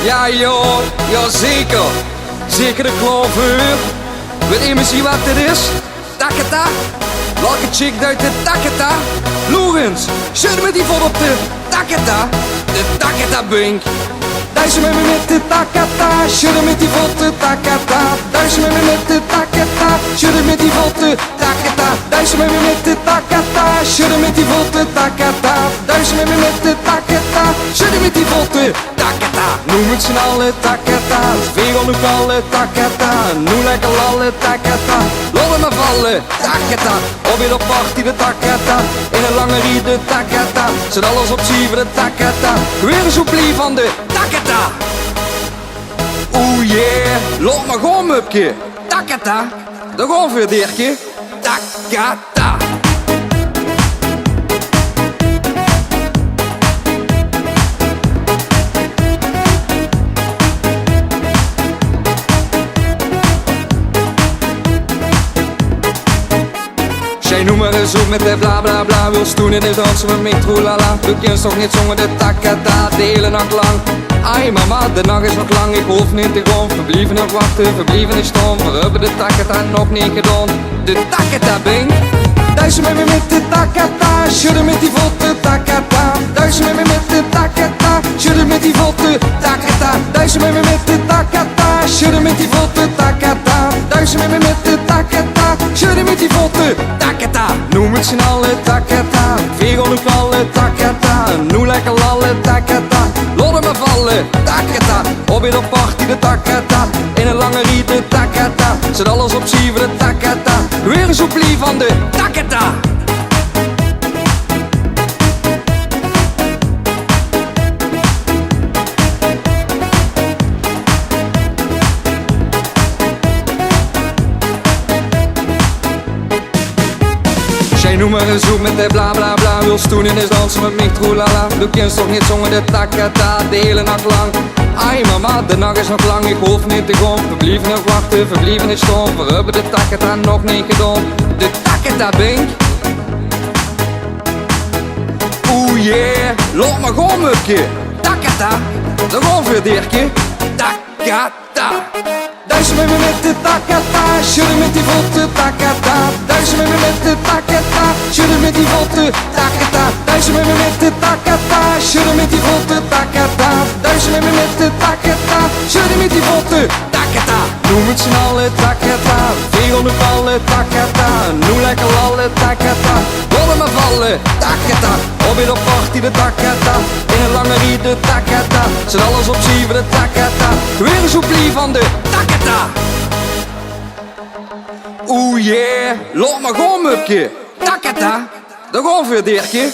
Ja joh, ja zeker. Zeker de klaveur. Weet je misschien wat dit is? Takata. Welke chick uit de takata? Lorenz, schud met die vol op de takata. De takata bink. Duizen met me met de takata. Schudden met die vol de takata. Duizen met me met de takata. Schudden met die vol de takata. Duizen met me met de takata. Schudden met die vol de takata. Duizen met me met de takata. Schudden met die vol de takata. Noem het z'n allen takata. Vegel nu alle takata. Noem lekker lallen takata. Lollen me vallen takata. Op weer op party de takata. In een lange riet de takata. Zet alles op zeven de takata. Weer een soeplie van de takata. Oeh yeah, loop maar gewoon mupje. Takata, daar gaan we Dirkje. Takata. Jij noem maar eens op met de bla bla bla. Wil stoen in de dansen met me troelala. Doe je toch niet zongen de takata de hele nacht lang. Ai mama, de nacht is nog lang, ik hoef niet te gaan. Verblieven nog wachten, verblieven is stom. We hebben de takata nog niet gedaan. De takata bing. Duizen met me met de takata. Schudden met die voeten takata. Duizen met me met de takata. Schudden met die voeten takata. Duizen met me met de takata. Schudden met die voeten takata. Duizen met me met de takata. Schudden met die voeten takata. Noem het z'n allen takata. Vegel nu vallen takata. Noem lekker lallen takata. Lodden me vallen takata. Op in op party de takata. In een lange riet de takata. Zet alles op zeven de takata. Weer een soeplie van de takata. Jij noem maar eens op met de bla bla bla. Wil stoen in is dansen met me troelala. Doe je toch niet zongen de takata de hele nacht lang. Ai mama, de nacht is nog lang, ik hoef niet te gaan. Verblieven nog wachten, verblieven is stom. We hebben de takata nog niet gedaan. De takata bink. Oeh yeah, loop maar gewoon mupje. Takata, daar gaan we Dirkje. Takata. Duizen met me met de takata. Schudden met die voeten takata. Duizen met me met de takata. Schudden met die voeten takata. Duizen met me met de takata. Schudden met die voeten takata. Duizen met me met de takata. Schudden met die voeten takata. Noem het z'n allen takata. Vegel nu vallen takata. Noem lekker lallen takata. Lollen me vallen takata. Op weer op party de takata. In een lange riet de takata. Zet alles op zeven de takata. Weer een soeplie van de takata. Oeh yeah, loop maar gewoon mupje. Takata, daar gaan we Dirkje.